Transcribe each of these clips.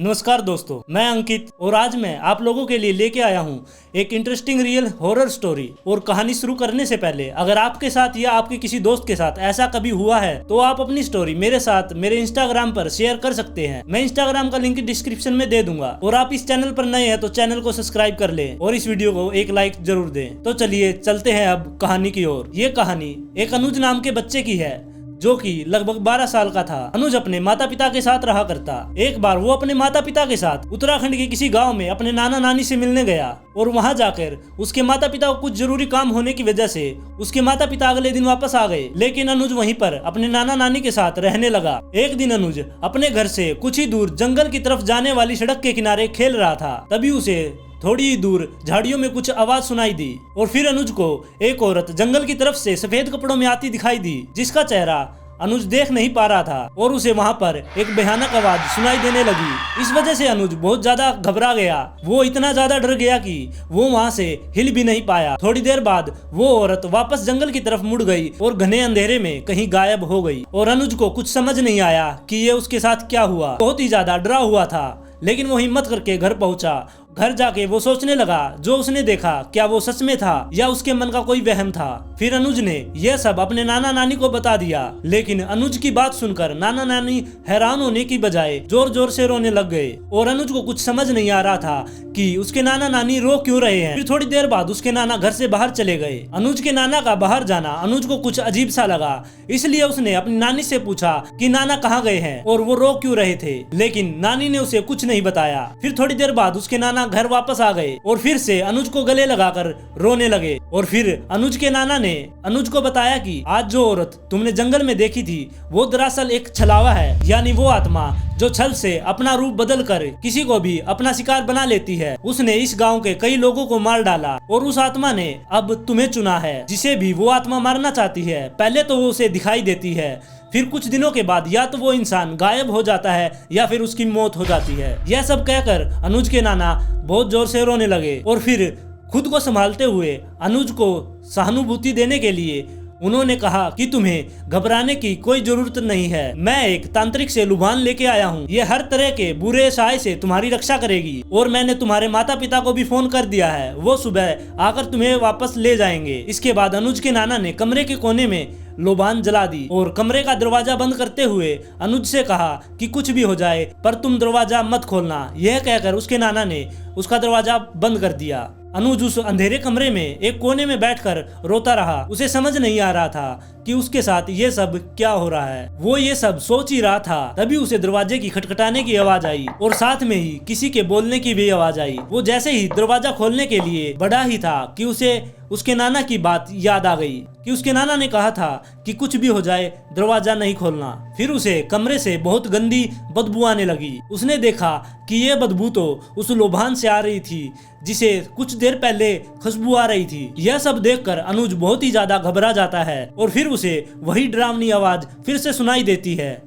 नमस्कार दोस्तों, मैं अंकित और आज मैं आप लोगों के लिए लेके आया हूँ एक इंटरेस्टिंग रियल हॉरर स्टोरी। और कहानी शुरू करने से पहले अगर आपके साथ या आपके किसी दोस्त के साथ ऐसा कभी हुआ है तो आप अपनी स्टोरी मेरे साथ मेरे इंस्टाग्राम पर शेयर कर सकते हैं। मैं इंस्टाग्राम का लिंक डिस्क्रिप्शन में दे दूंगा। और आप इस चैनल पर नए हैं तो चैनल को सब्सक्राइब कर लें और इस वीडियो को एक लाइक जरूर दें। तो चलिए चलते हैं अब कहानी की ओर। ये कहानी एक अनुज नाम के बच्चे की है जो कि लगभग 12 साल का था। अनुज अपने माता पिता के साथ रहा करता। एक बार वो अपने माता पिता के साथ उत्तराखंड के किसी गांव में अपने नाना नानी से मिलने गया और वहां जाकर उसके माता पिता को कुछ जरूरी काम होने की वजह से उसके माता पिता अगले दिन वापस आ गए। लेकिन अनुज वहीं पर अपने नाना नानी के साथ रहने लगा। एक दिन अनुज अपने घर से कुछ ही दूर जंगल की तरफ जाने वाली सड़क के किनारे खेल रहा था। तभी उसे थोड़ी ही दूर झाड़ियों में कुछ आवाज सुनाई दी और फिर अनुज को एक औरत जंगल की तरफ से सफेद कपड़ों में आती दिखाई दी, जिसका चेहरा अनुज देख नहीं पा रहा था और उसे वहां पर एक भयानक आवाज सुनाई देने लगी। इस वजह से अनुज बहुत ज्यादा घबरा गया। वो इतना ज्यादा डर गया कि वो वहां से हिल भी नहीं पाया। थोड़ी देर बाद वो औरत वापस जंगल की तरफ मुड़ गई और घने अंधेरे में कहीं गायब हो गई। और अनुज को कुछ समझ नहीं आया कि ये उसके साथ क्या हुआ। बहुत ही ज्यादा डरा हुआ था, लेकिन वो हिम्मत करके घर पहुंचा। घर जाके वो सोचने लगा जो उसने देखा क्या वो सच में था या उसके मन का कोई वहम था। फिर अनुज ने यह सब अपने नाना नानी को बता दिया। लेकिन अनुज की बात सुनकर नाना नानी हैरान होने की बजाय जोर जोर से रोने लग गए और अनुज को कुछ समझ नहीं आ रहा था कि उसके नाना नानी रो क्यों रहे हैं। फिर थोड़ी देर बाद उसके नाना घर से बाहर चले गए। अनुज के नाना का बाहर जाना अनुज को कुछ अजीब सा लगा, इसलिए उसने अपनी नानी से पूछा कि नाना कहाँ गए हैं और वो रो क्यों रहे थे। लेकिन नानी ने उसे कुछ नहीं बताया। फिर थोड़ी देर बाद उसके नाना घर वापस आ गए और फिर से अनुज को गले लगाकर रोने लगे। और फिर अनुज के नाना ने अनुज को बताया कि आज जो औरत तुमने जंगल में देखी थी वो दरअसल एक छलावा है, यानी वो आत्मा जो छल से अपना रूप बदल कर किसी को भी अपना शिकार बना लेती है। उसने इस गांव के कई लोगों को मार डाला और उस आत्मा ने अब तुम्हें चुना है। जिसे भी वो आत्मा मारना चाहती है पहले तो वो उसे दिखाई देती है, फिर कुछ दिनों के बाद या तो वो इंसान गायब हो जाता है या फिर उसकी मौत हो जाती है। यह सब कहकर अनुज के नाना बहुत जोर से रोने लगे और फिर खुद को संभालते हुए अनुज को सहानुभूति देने के लिए उन्होंने कहा कि तुम्हें घबराने की कोई जरूरत नहीं है। मैं एक तांत्रिक से लुभान लेके आया हूँ। ये हर तरह के बुरे साय से तुम्हारी रक्षा करेगी और मैंने तुम्हारे माता पिता को भी फोन कर दिया है, वो सुबह आकर तुम्हें वापस ले जाएंगे। इसके बाद अनुज के नाना ने कमरे के कोने में लोबान जला दी और कमरे का दरवाजा बंद करते हुए अनुज से कहा कि कुछ भी हो जाए पर तुम दरवाजा मत खोलना। यह कहकर उसके नाना ने उसका दरवाजा बंद कर दिया। अनुज उस अंधेरे कमरे में एक कोने में बैठकर रोता रहा। उसे समझ नहीं आ रहा था कि उसके साथ ये सब क्या हो रहा है। वो ये सब सोच ही रहा था, तभी उसे दरवाजे की खटखटाने की आवाज आई और साथ में ही किसी के बोलने की भी आवाज आई। वो जैसे ही दरवाजा खोलने के लिए बढ़ा ही था कि उसे उसके नाना की बात याद आ गई कि उसके नाना ने कहा था कि कुछ भी हो जाए दरवाजा नहीं खोलना। फिर उसे कमरे से बहुत गंदी बदबू आने लगी। उसने देखा कि ये बदबू तो उस लोबान से आ रही थी जिसे कुछ देर पहले खुशबू आ रही थी। यह सब देखकर अनुज बहुत ही ज्यादा घबरा जाता है और फिर उसे वही डरावनी आवाज फिर से सुनाई देती है,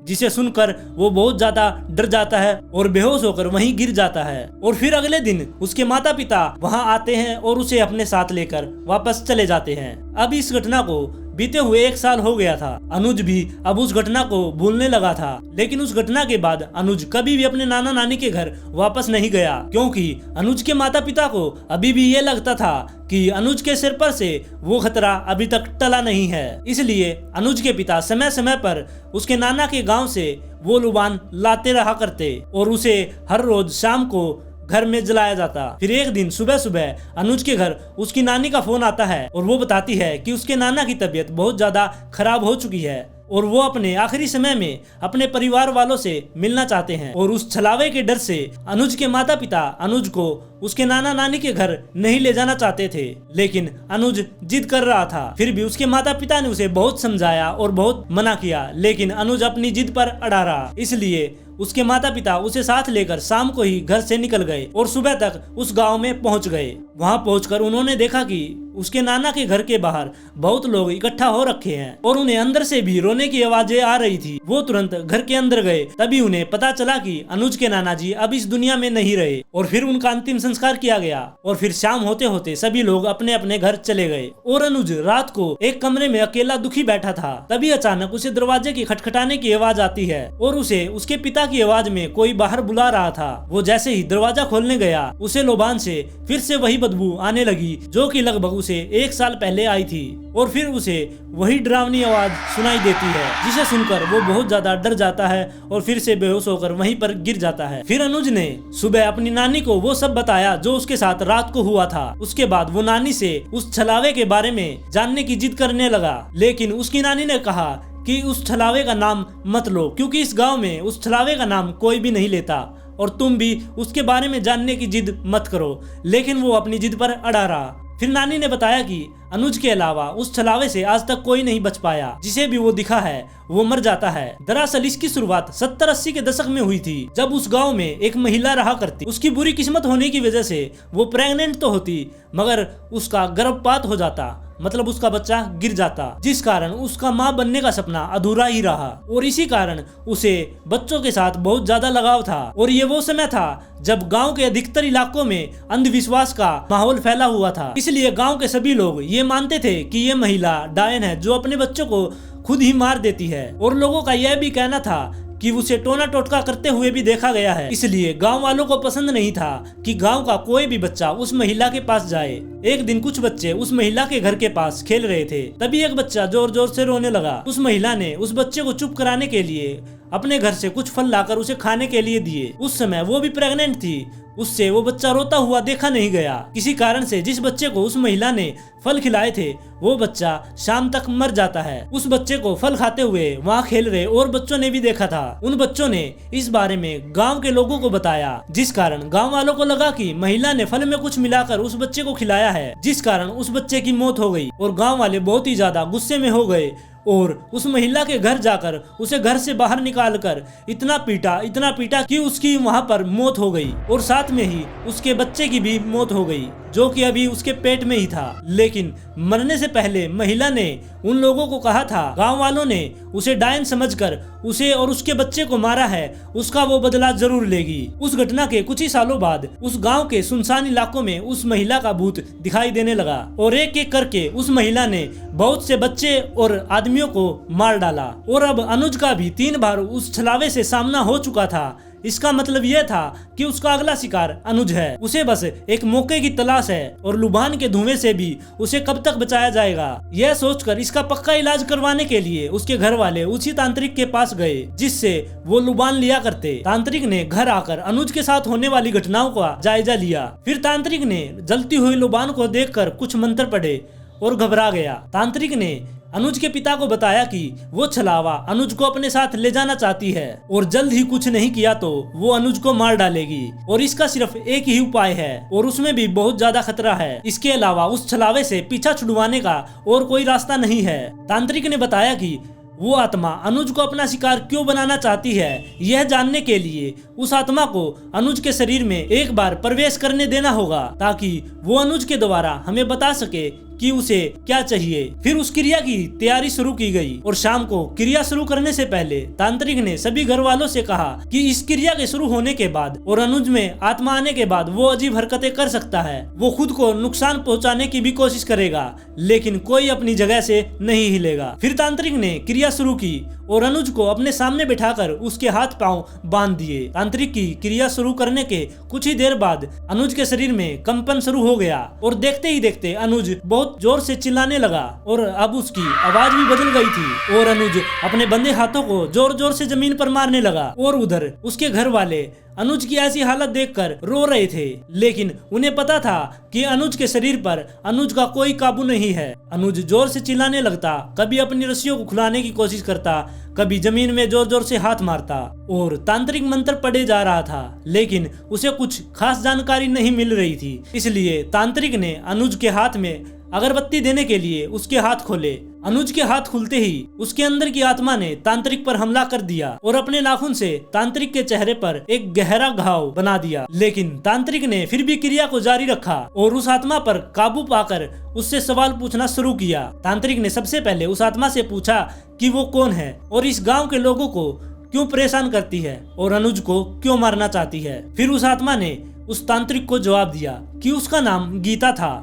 जिसे सुनकर वो बहुत ज्यादा डर जाता है और बेहोश होकर वहीं गिर जाता है। और फिर अगले दिन उसके माता पिता वहां आते हैं और उसे अपने साथ लेकर वापस चले जाते हैं। अब इस घटना को बीते हुए 1 साल हो गया था। अनुज भी अब उस घटना को भूलने लगा था। लेकिन उस घटना के बाद अनुज कभी भी अपने नाना नानी के घर वापस नहीं गया, क्योंकि अनुज के माता पिता को अभी भी ये लगता था कि अनुज के सिर पर से वो खतरा अभी तक टला नहीं है। इसलिए अनुज के पिता समय समय पर उसके नाना के गांव से वो लुबान लाते रहा करते और उसे हर रोज शाम को घर में जलाया जाता। फिर एक दिन सुबह सुबह अनुज के घर उसकी नानी का फोन आता है और वो बताती है कि उसके नाना की तबीयत बहुत ज्यादा खराब हो चुकी है और वो अपने आखिरी समय में अपने परिवार वालों से मिलना चाहते हैं। और उस छलावे के डर से अनुज के माता पिता अनुज को उसके नाना नानी के घर नहीं ले जाना चाहते थे, लेकिन अनुज जिद कर रहा था। फिर भी उसके माता पिता ने उसे बहुत समझाया और बहुत मना किया, लेकिन अनुज अपनी जिद पर अड़ा रहा। इसलिए उसके माता पिता उसे साथ लेकर शाम को ही घर से निकल गए और सुबह तक उस गांव में पहुंच गए। वहां पहुंचकर उन्होंने देखा कि उसके नाना के घर के बाहर बहुत लोग इकट्ठा हो रखे हैं और उन्हें अंदर से भी रोने की आवाजें आ रही थी। वो तुरंत घर के अंदर गए। तभी उन्हें पता चला कि अनुज के नाना जी अब इस दुनिया में नहीं रहे और फिर उनका अंतिम संस्कार किया गया और फिर शाम होते होते सभी लोग अपने अपने घर चले गए और अनुज रात को एक कमरे में अकेला दुखी बैठा था। तभी अचानक उसे दरवाजे की खटखटाने की आवाज आती है और उसे उसके पिता की आवाज में कोई बाहर बुला रहा था। वो जैसे ही दरवाजा खोलने गया उसे लोबान से फिर से वही बदबू आने लगी जो कि लगभग उसे 1 साल पहले आई थी और फिर उसे वही डरावनी आवाज सुनाई देती है जिसे सुनकर वो बहुत ज्यादा डर जाता है और फिर से बेहोश होकर वहीं पर गिर जाता है। फिर अनुज ने सुबह अपनी नानी को वो सब बताया जो उसके साथ रात को हुआ था। उसके बाद वो नानी से उस छलावे के बारे में जानने की जिद करने लगा, लेकिन उसकी नानी ने कहा कि उस छलावे का नाम मत लो क्योंकि इस गांव में उस छलावे का नाम कोई भी नहीं लेता और तुम भी उसके बारे में जानने की जिद मत करो। लेकिन वो अपनी जिद पर अड़ा रहा। फिर नानी ने बताया कि अनुज के अलावा उस छलावे से आज तक कोई नहीं बच पाया, जिसे भी वो दिखा है वो मर जाता है। दरअसल इसकी शुरुआत 70-80 के दशक में हुई थी जब उस गांव में एक महिला रहा करती। उसकी बुरी किस्मत होने की वजह से वो प्रेग्नेंट तो होती मगर उसका गर्भपात हो जाता, मतलब उसका बच्चा गिर जाता, जिस कारण उसका माँ बनने का सपना अधूरा ही रहा और इसी कारण उसे बच्चों के साथ बहुत ज्यादा लगाव था। और ये वो समय था जब गांव के अधिकतर इलाकों में अंधविश्वास का माहौल फैला हुआ था, इसलिए गांव के सभी लोग ये मानते थे कि ये महिला डायन है जो अपने बच्चों को खुद ही मार देती है और लोगों का यह भी कहना था कि उसे टोना टोटका करते हुए भी देखा गया है। इसलिए गांव वालों को पसंद नहीं था कि गांव का कोई भी बच्चा उस महिला के पास जाए। एक दिन कुछ बच्चे उस महिला के घर के पास खेल रहे थे, तभी एक बच्चा जोर जोर से रोने लगा। उस महिला ने उस बच्चे को चुप कराने के लिए अपने घर से कुछ फल लाकर उसे खाने के लिए दिए। उस समय वो भी प्रेग्नेंट थी, उससे वो बच्चा रोता हुआ देखा नहीं गया। किसी कारण से जिस बच्चे को उस महिला ने फल खिलाए थे वो बच्चा शाम तक मर जाता है। उस बच्चे को फल खाते हुए वहाँ खेल रहे और बच्चों ने भी देखा था। उन बच्चों ने इस बारे में गांव के लोगों को बताया, जिस कारण गांव वालों को लगा कि महिला ने फल में कुछ मिलाकर उस बच्चे को खिलाया है, जिस कारण उस बच्चे की मौत हो गई। और गाँव वाले बहुत ही ज्यादा गुस्से में हो गए और उस महिला के घर जाकर उसे घर से बाहर निकालकर इतना पीटा कि उसकी वहां पर मौत हो गई और साथ में ही उसके बच्चे की भी मौत हो गई जो कि अभी उसके पेट में ही था। लेकिन मरने से पहले महिला ने उन लोगों को कहा था, गांव वालों ने उसे डायन समझकर उसे और उसके बच्चे को मारा है, उसका वो बदला जरूर लेगी। उस घटना के कुछ ही सालों बाद उस गांव के सुनसान इलाकों में उस महिला का भूत दिखाई देने लगा और एक एक करके उस महिला ने बहुत से बच्चे और आदमियों को मार डाला। और अब अनुज का भी 3 बार उस छलावे से सामना हो चुका था। इसका मतलब यह था कि उसका अगला शिकार अनुज है। उसे बस एक मौके की तलाश है और लुबान के धुएं से भी उसे कब तक बचाया जाएगा, यह सोचकर इसका पक्का इलाज करवाने के लिए उसके घर वाले उसी तांत्रिक के पास गए जिससे वो लुबान लिया करते। तांत्रिक ने घर आकर अनुज के साथ होने वाली घटनाओं का जायजा लिया। फिर तांत्रिक ने जलती हुई लुबान को देखकर कुछ मंत्र पढ़े और घबरा गया। तांत्रिक ने अनुज के पिता को बताया कि वो छलावा अनुज को अपने साथ ले जाना चाहती है और जल्द ही कुछ नहीं किया तो वो अनुज को मार डालेगी और इसका सिर्फ एक ही उपाय है और उसमें भी बहुत ज्यादा खतरा है। इसके अलावा उस छलावे से पीछा छुड़वाने का और कोई रास्ता नहीं है। तांत्रिक ने बताया कि वो आत्मा अनुज को अपना शिकार क्यों बनाना चाहती है, यह जानने के लिए उस आत्मा को अनुज के शरीर में एक बार प्रवेश करने देना होगा ताकि वो अनुज के द्वारा हमें बता सके कि उसे क्या चाहिए। फिर उस क्रिया की तैयारी शुरू की गई और शाम को क्रिया शुरू करने से पहले तांत्रिक ने सभी घर वालों से कहा कि इस क्रिया के शुरू होने के बाद और अनुज में आत्मा आने के बाद वो अजीब हरकतें कर सकता है। वो खुद को नुकसान पहुंचाने की भी कोशिश करेगा लेकिन कोई अपनी जगह से नहीं हिलेगा। फिर तांत्रिक ने क्रिया शुरू की और अनुज को अपने सामने बिठाकर उसके हाथ पांव बांध दिए। तांत्रिक की क्रिया शुरू करने के कुछ ही देर बाद अनुज के शरीर में कंपन शुरू हो गया और देखते ही देखते अनुज बहुत जोर से चिल्लाने लगा और अब उसकी आवाज भी बदल गई थी और अनुज अपने बंधे हाथों को जोर जोर से जमीन पर मारने लगा। और उधर उसके घर वाले अनुज की ऐसी हालत देखकर रो रहे थे लेकिन उन्हें पता था कि अनुज के शरीर पर अनुज का कोई काबू नहीं है। अनुज जोर से चिल्लाने लगता, कभी अपनी रस्सियों को खुलाने की कोशिश करता, कभी जमीन में जोर जोर से हाथ मारता और तांत्रिक मंत्र पढ़े जा रहा था लेकिन उसे कुछ खास जानकारी नहीं मिल रही थी। इसलिए तांत्रिक ने अनुज के हाथ में अगरबत्ती देने के लिए उसके हाथ खोले। अनुज के हाथ खुलते ही उसके अंदर की आत्मा ने तांत्रिक पर हमला कर दिया और अपने नाखून से तांत्रिक के चेहरे पर एक गहरा घाव बना दिया। लेकिन तांत्रिक ने फिर भी क्रिया को जारी रखा और उस आत्मा पर काबू पाकर उससे सवाल पूछना शुरू किया। तांत्रिक ने सबसे पहले उस आत्मा से पूछा कि वो कौन है और इस गाँव के लोगों को क्यों परेशान करती है और अनुज को क्यों मारना चाहती है। फिर उस आत्मा ने उस तांत्रिक को जवाब दिया कि उसका नाम गीता था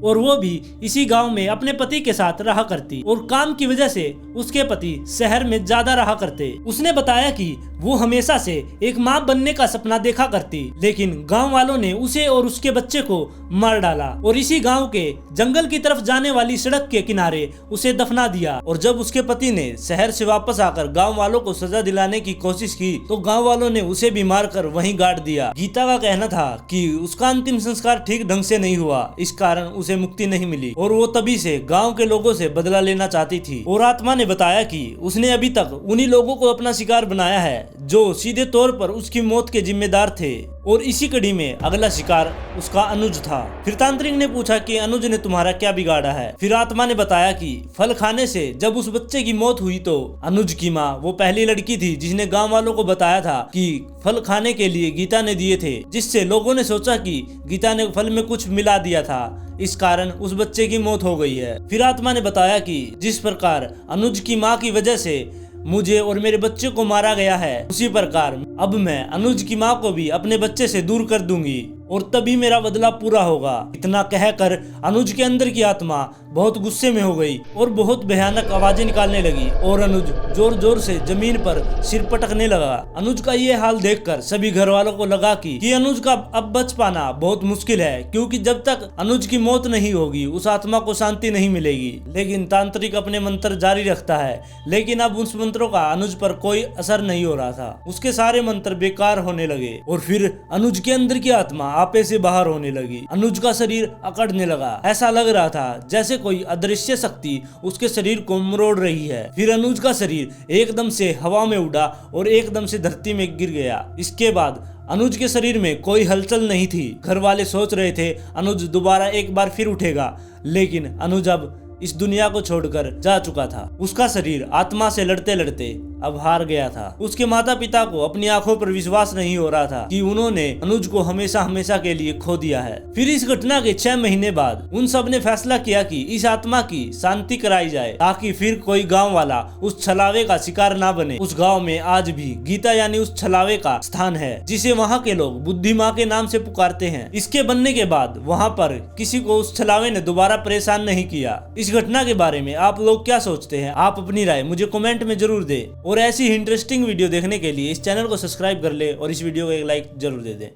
और वो भी इसी गांव में अपने पति के साथ रहा करती और काम की वजह से उसके पति शहर में ज्यादा रहा करते। उसने बताया कि वो हमेशा से एक माँ बनने का सपना देखा करती, लेकिन गांव वालों ने उसे और उसके बच्चे को मार डाला और इसी गांव के जंगल की तरफ जाने वाली सड़क के किनारे उसे दफना दिया। और जब उसके पति ने शहर से वापस आकर गांव वालों को सजा दिलाने की कोशिश की तो गांव वालों ने उसे भी मारकर वहीं गाड़ दिया। गीता का कहना था कि उसका अंतिम संस्कार ठीक ढंग से नहीं हुआ, इस कारण उसे मुक्ति नहीं मिली और वो तभी से गांव के लोगों से बदला लेना चाहती थी। और आत्मा ने बताया कि उसने अभी तक उन्हीं लोगों को अपना शिकार बनाया है जो सीधे तौर पर उसकी मौत के जिम्मेदार थे और इसी कड़ी में अगला शिकार उसका अनुज था। फिर तांत्रिक ने पूछा कि अनुज ने तुम्हारा क्या बिगाड़ा है। फिर आत्मा ने बताया कि फल खाने से जब उस बच्चे की मौत हुई तो अनुज की माँ वो पहली लड़की थी जिसने गांव वालों को बताया था कि फल खाने के लिए गीता ने दिए थे, जिससे लोगों ने सोचा कि गीता ने फल में कुछ मिला दिया था, इस कारण उस बच्चे की मौत हो गई है। फिर आत्मा ने बताया कि जिस प्रकार अनुज की माँ की वजह से मुझे और मेरे बच्चे को मारा गया है, उसी प्रकार अब मैं अनुज की माँ को भी अपने बच्चे से दूर कर दूंगी और तभी मेरा बदला पूरा होगा। इतना कहकर अनुज के अंदर की आत्मा बहुत गुस्से में हो गई और बहुत भयानक आवाजें निकालने लगी और अनुज जोर जोर से जमीन पर सिर पटकने लगा। अनुज का ये हाल देखकर सभी घर वालों को लगा कि अनुज का अब बच पाना बहुत मुश्किल है, क्योंकि जब तक अनुज की मौत नहीं होगी उस आत्मा को शांति नहीं मिलेगी। लेकिन तांत्रिक अपने मंत्र जारी रखता है, लेकिन अब उस मंत्रों का अनुज पर कोई असर नहीं हो रहा था। उसके सारे मंत्र बेकार होने लगे और फिर अनुज के अंदर की आत्मा आपे से बाहर होने लगी। अनुज का शरीर अकड़ने लगा, ऐसा लग रहा था जैसे कोई अदृश्य शक्ति उसके शरीर को मरोड़ रही है। फिर अनुज का शरीर एकदम से हवा में उड़ा और एकदम से धरती में गिर गया। इसके बाद अनुज के शरीर में कोई हलचल नहीं थी। घर वाले सोच रहे थे अनुज दोबारा एक बार फिर उठेगा, लेकिन अनुज अब इस दुनिया को छोड़कर जा चुका था। उसका शरीर आत्मा से लड़ते लड़ते अब हार गया था। उसके माता पिता को अपनी आंखों पर विश्वास नहीं हो रहा था कि उन्होंने अनुज को हमेशा हमेशा के लिए खो दिया है। फिर इस घटना के 6 महीने बाद उन सब ने फैसला किया कि इस आत्मा की शांति कराई जाए, ताकि फिर कोई गांव वाला उस छलावे का शिकार ना बने। उस गांव में आज भी गीता यानी उस छलावे का स्थान है, जिसे वहाँ के लोग बुद्धि माँ के नाम से पुकारते हैं। इसके बनने के बाद वहाँ पर किसी को उस छलावे ने दोबारा परेशान नहीं किया। इस घटना के बारे में आप लोग क्या सोचते हैं? आप अपनी राय मुझे कमेंट में जरूर दें और ऐसी इंटरेस्टिंग वीडियो देखने के लिए इस चैनल को सब्सक्राइब कर ले और इस वीडियो को एक लाइक जरूर दे दें।